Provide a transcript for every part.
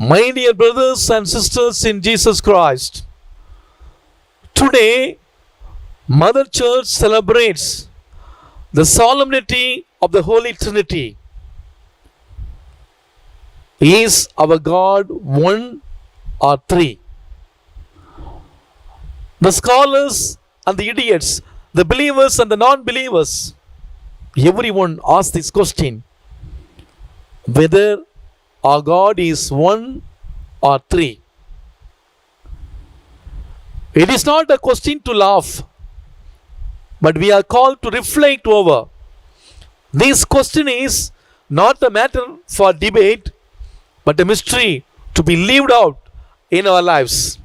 My dear brothers and sisters in Jesus Christ, today Mother Church celebrates the solemnity of the Holy Trinity. Is our God one or three? The scholars and the idiots, the believers and the non-believers, everyone asks this question, whether our God is one or three. It is not a question to laugh, but we are called to reflect over. This question is not a matter for debate, but a mystery to be lived out in our lives.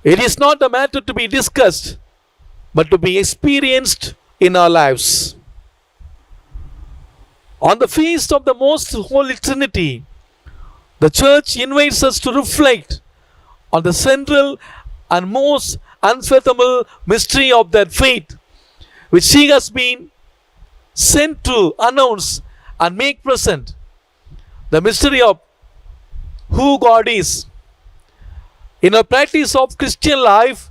It is not a matter to be discussed, but to be experienced in our lives. On the feast of the Most Holy Trinity, the Church invites us to reflect on the central and most unfathomable mystery of that faith, which she has been sent to announce and make present. The mystery of who God is. In our practice of Christian life,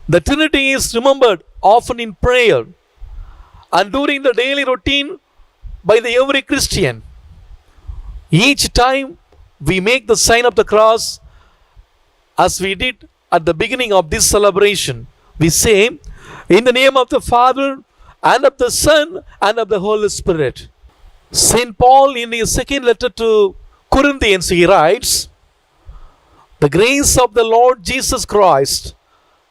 the Trinity is remembered often in prayer and during the daily routine by every Christian. Each time we make the sign of the cross, as we did at the beginning of this celebration, we say, in the name of the Father and of the Son and of the Holy Spirit. St. Paul in his second letter to Corinthians, he writes, the grace of the Lord Jesus Christ,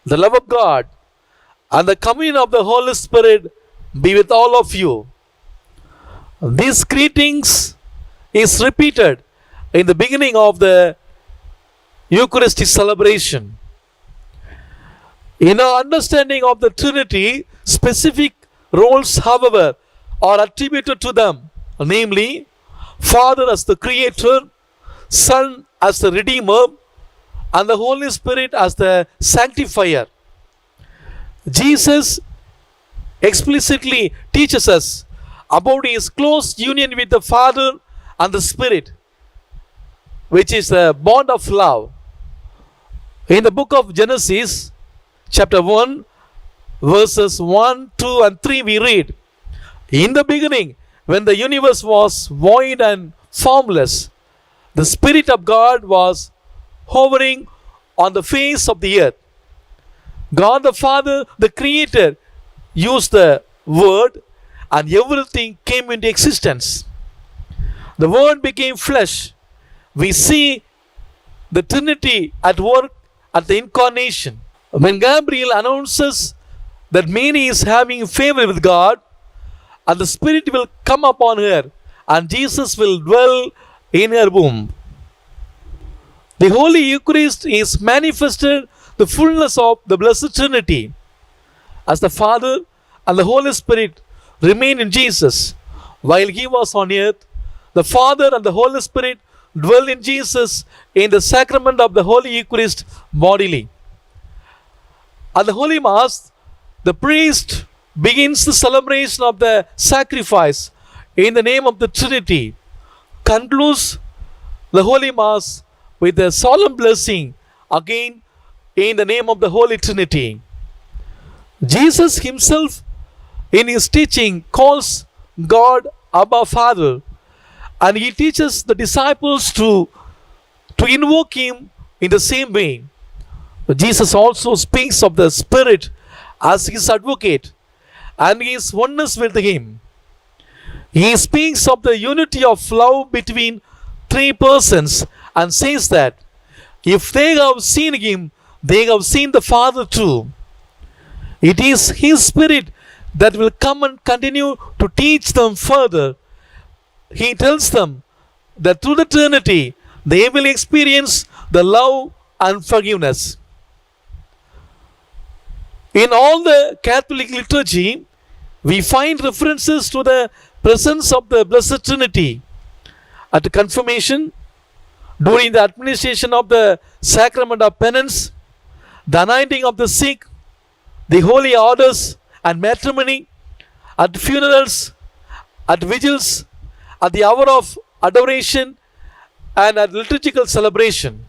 the love of God, and the communion of the Holy Spirit be with all of you. These greetings is repeated in the beginning of the Eucharistic celebration. In our understanding of the Trinity, specific roles, however, are attributed to them, namely, Father as the Creator, Son as the Redeemer, and the Holy Spirit as the Sanctifier. Jesus explicitly teaches us about his close union with the Father and the Spirit, which is the bond of love. In the book of Genesis, chapter 1, verses 1, 2, and 3, we read, in the beginning, when the universe was void and formless, the Spirit of God was hovering on the face of the earth. God the Father, the Creator, used the Word and everything came into existence. The Word became flesh. We see the Trinity at work at the incarnation. When Gabriel announces that Mary is having favor with God, and the Spirit will come upon her, and Jesus will dwell in her womb. The Holy Eucharist is manifested the fullness of the Blessed Trinity, as the Father and the Holy Spirit remain in Jesus while he was on earth. The Father and the Holy Spirit dwell in Jesus in the sacrament of the Holy Eucharist bodily. At the Holy Mass, the priest begins the celebration of the sacrifice in the name of the Trinity, concludes the Holy Mass with a solemn blessing again in the name of the Holy Trinity. Jesus himself in his teaching calls God Abba Father, and he teaches the disciples to invoke him in the same way. Jesus also speaks of the Spirit as his advocate and his oneness with him. He speaks of the unity of love between three persons and says that if they have seen him, they have seen the Father too. It is his Spirit that will come and continue to teach them further. He tells them that through the Trinity, they will experience the love and forgiveness. In all the Catholic liturgy, we find references to the presence of the Blessed Trinity at confirmation, during the administration of the sacrament of penance, the anointing of the sick, the holy orders and matrimony, at funerals, at vigils, at the hour of adoration, and a liturgical celebration.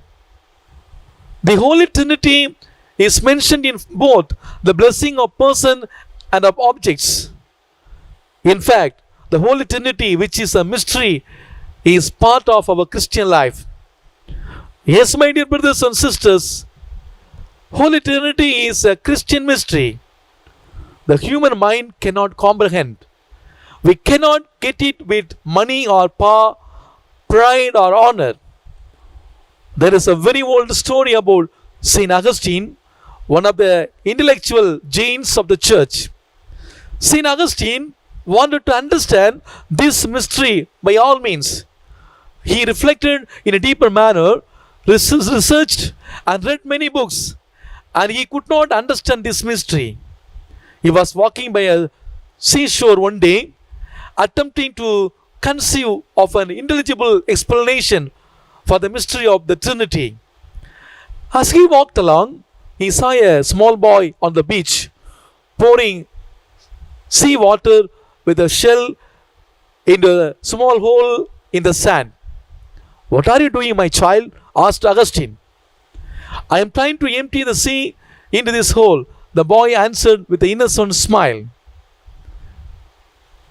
The Holy Trinity is mentioned in both the blessing of person and of objects. In fact, the Holy Trinity, which is a mystery, is part of our Christian life. Yes, my dear brothers and sisters, Holy Trinity is a Christian mystery. The human mind cannot comprehend. We cannot get it with money or power, pride or honor. There is a very old story about Saint Augustine, one of the intellectual giants of the church. Saint Augustine wanted to understand this mystery by all means. He reflected in a deeper manner, researched and read many books, and he could not understand this mystery. He was walking by a seashore one day, attempting to conceive of an intelligible explanation for the mystery of the Trinity. As he walked along, he saw a small boy on the beach pouring sea water with a shell into a small hole in the sand. "What are you doing, my child?" asked Augustine. "I am trying to empty the sea into this hole," the boy answered with an innocent smile.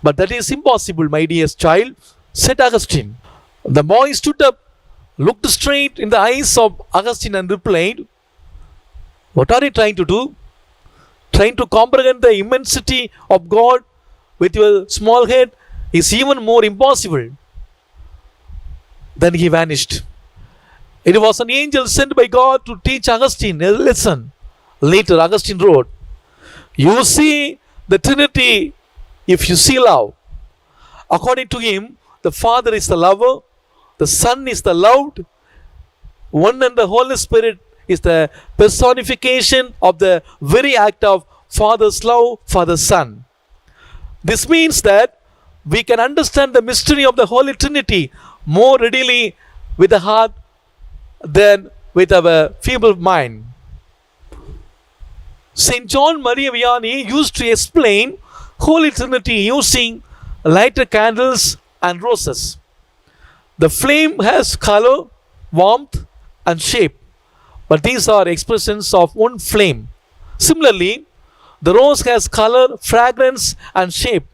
"But that is impossible, my dear child," said Augustine. The boy stood up, looked straight in the eyes of Augustine and replied, "What are you trying to do? Trying to comprehend the immensity of God with your small head is even more impossible." Then he vanished. It was an angel sent by God to teach Augustine a lesson. Later, Augustine wrote, "You see the Trinity if you see love." According to him, the Father is the lover, the Son is the loved one, and the Holy Spirit is the personification of the very act of Father's love for the Son. This means that we can understand the mystery of the Holy Trinity more readily with the heart than with our feeble mind. Saint John Maria Vianney used to explain Holy Trinity using lighted candles and roses. The flame has color, warmth, and shape, but these are expressions of one flame. Similarly, the rose has color, fragrance, and shape,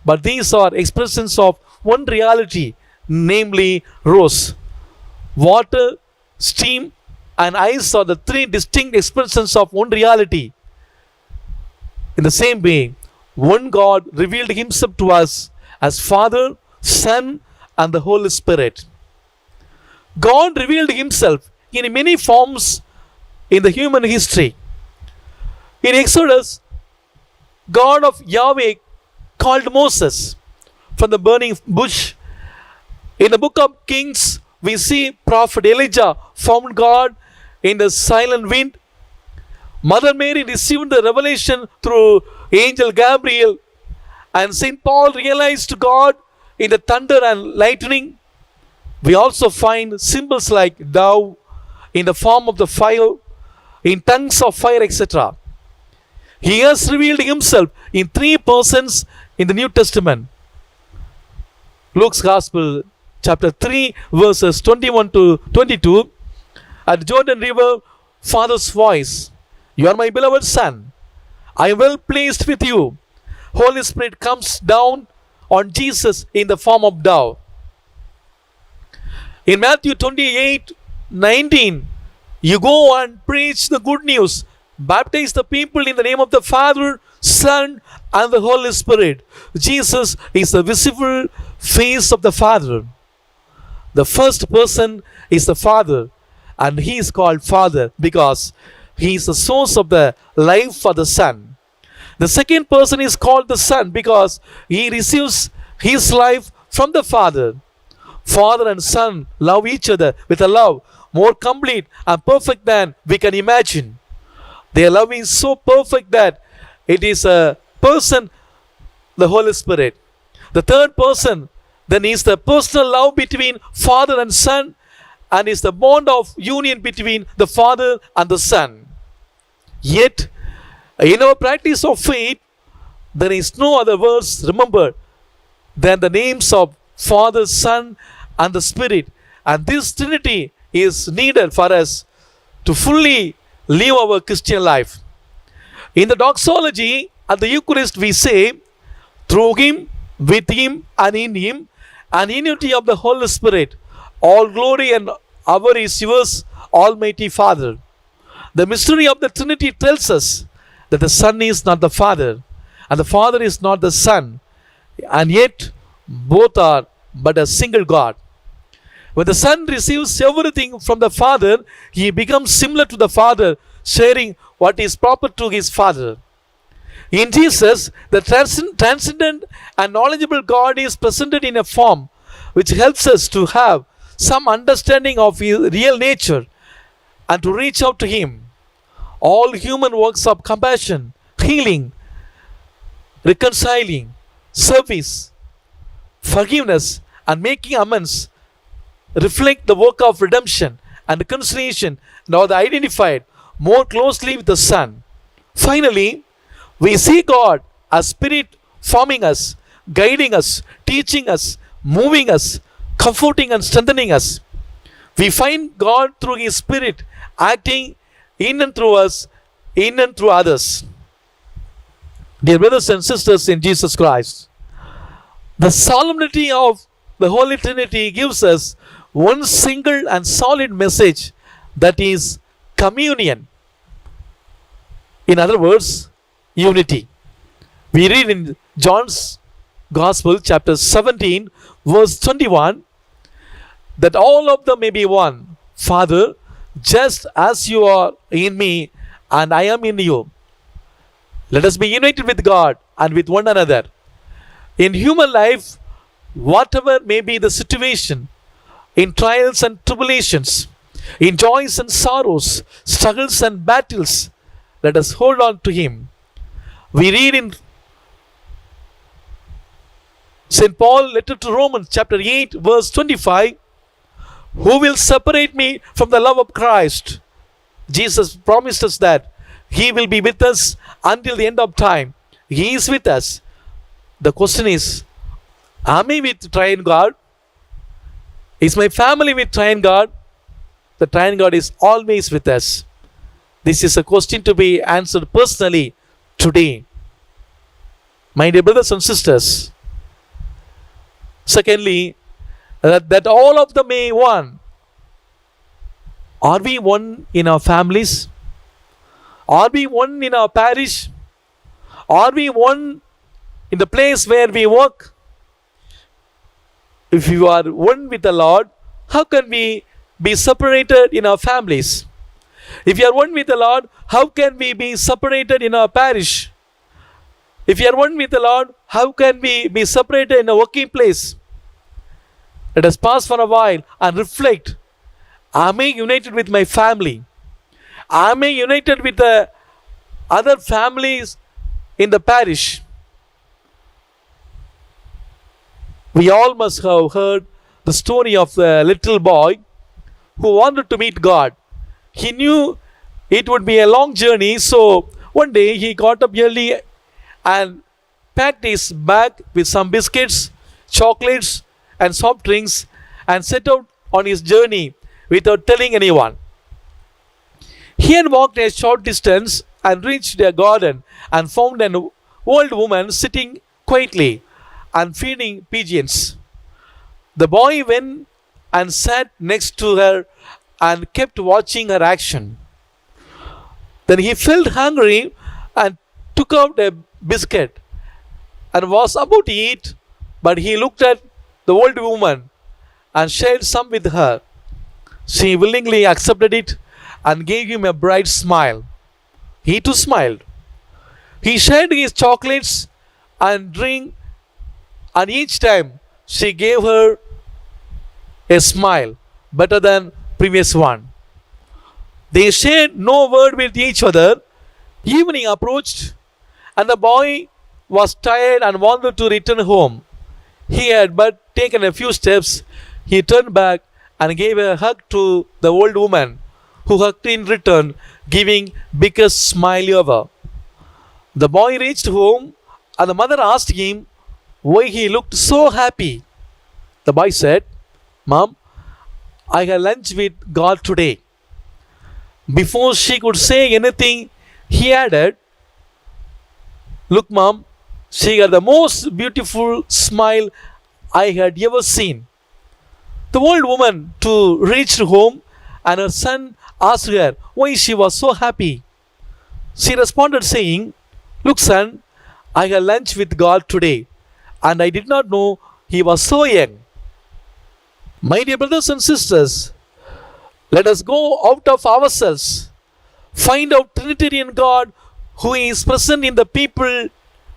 but these are expressions of one reality, namely rose. Water, steam, and ice are the three distinct expressions of one reality. In the same way, one God revealed himself to us as Father, Son, and the Holy Spirit. God revealed himself in many forms in the human history. In Exodus, God of Yahweh called Moses from the burning bush. In the book of Kings, we see Prophet Elijah found God in the silent wind. Mother Mary received the revelation through angel Gabriel, and St. Paul realized God in the thunder and lightning. We also find symbols like dove in the form of the fire, in tongues of fire, etc. He has revealed himself in three persons in the New Testament. Luke's Gospel, chapter 3, verses 21 to 22. At Jordan River, Father's voice, "You are my beloved Son. I am well pleased with you." Holy Spirit comes down on Jesus in the form of dove. In Matthew 28:19, you go and preach the good news, baptize the people in the name of the Father, Son, and the Holy Spirit. Jesus is the visible face of the Father. The first person is the Father, and he is called Father because he is the source of the life for the Son. The second person is called the Son because he receives his life from the Father. Father and Son love each other with a love more complete and perfect than we can imagine. Their love is so perfect that it is a person, the Holy Spirit. The third person then is the personal love between Father and Son, and is the bond of union between the Father and the Son. Yet, in our practice of faith, there is no other words remembered than the names of Father, Son, and the Spirit, And this Trinity is needed for us to fully live our Christian life. In the doxology at the Eucharist, we say, through Him, with Him, and in Him, and in unity of the Holy Spirit, all glory and honor is yours, Almighty Father. The mystery of the Trinity tells us that the Son is not the Father, and the Father is not the Son, and yet both are but a single God. When the Son receives everything from the Father, He becomes similar to the Father, sharing what is proper to His Father. In Jesus, the transcendent and knowledgeable God is presented in a form which helps us to have some understanding of His real nature and to reach out to Him. All human works of compassion, healing, reconciling, service, forgiveness, and making amends reflect the work of redemption and reconciliation and are identified more closely with the Son. Finally, we see God as Spirit forming us, guiding us, teaching us, moving us, comforting and strengthening us. We find God through His Spirit acting in and through us, in and through others. Dear brothers and sisters in Jesus Christ, the solemnity of the Holy Trinity gives us one single and solid message, that is communion. In other words, unity. We read in John's Gospel, chapter 17, verse 21, that all of them may be one. Father, just as you are in me and I am in you, let us be united with God and with one another. In human life, whatever may be the situation, in trials and tribulations, in joys and sorrows, struggles and battles, let us hold on to Him. We read in St. Paul letter to Romans chapter 8 verse 25, who will separate me from the love of Christ? Jesus promised us that He will be with us until the end of time. He is with us. The question is, am I with Triune God? Is my family with Triune God? The Triune God is always with us. This is a question to be answered personally today. My dear brothers and sisters, secondly, that all of them may one. Are we one in our families? Are we one in our parish? Are we one in the place where we work? If you are one with the Lord, how can we be separated in our families? If you are one with the Lord, how can we be separated in our parish? If you are one with the Lord, how can we be separated in a working place? Let us pause for a while and reflect. Am I united with my family? Am I united with the other families in the parish? We all must have heard the story of the little boy who wanted to meet God. He knew it would be a long journey, so one day he got up early and packed his bag with some biscuits, chocolates, and soft drinks and set out on his journey without telling anyone. He had walked a short distance and reached a garden and found an old woman sitting quietly and feeding pigeons. The boy went and sat next to her and kept watching her action. Then he felt hungry and took out a biscuit and was about to eat, but he looked at the old woman and shared some with her. She willingly accepted it and gave him a bright smile. He too smiled. He shared his chocolates and drink, and each time she gave her a smile better than previous one. They shared no word with each other. Evening approached and the boy was tired and wanted to return home. He had but taken a few steps. He turned back and gave a hug to the old woman, who hugged in return, giving biggest smile ever. The boy reached home and the mother asked him why he looked so happy. The boy said, "Mom, I had lunch with God today. Before she could say anything, he added, look, mom, she had the most beautiful smile I had ever seen. The old woman too reached home and her son asked her why she was so happy. She responded saying, look, son, I had lunch with God today and I did not know he was so young. My dear brothers and sisters, let us go out of ourselves, find out Trinitarian God who is present in the people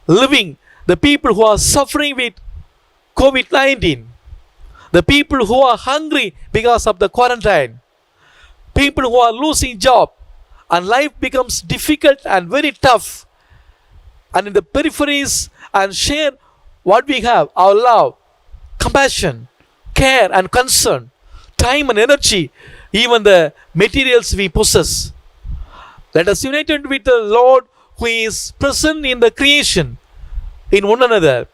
living, the people who are suffering with COVID-19, the people who are hungry because of the quarantine, people who are losing job and life becomes difficult and very tough, and in the peripheries, and share what we have, our love, compassion, care and concern, time and energy, even the materials we possess. Let us united with the Lord who is present in the creation, in one another.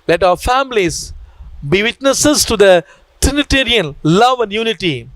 Let our families be witnesses to the Trinitarian love and unity.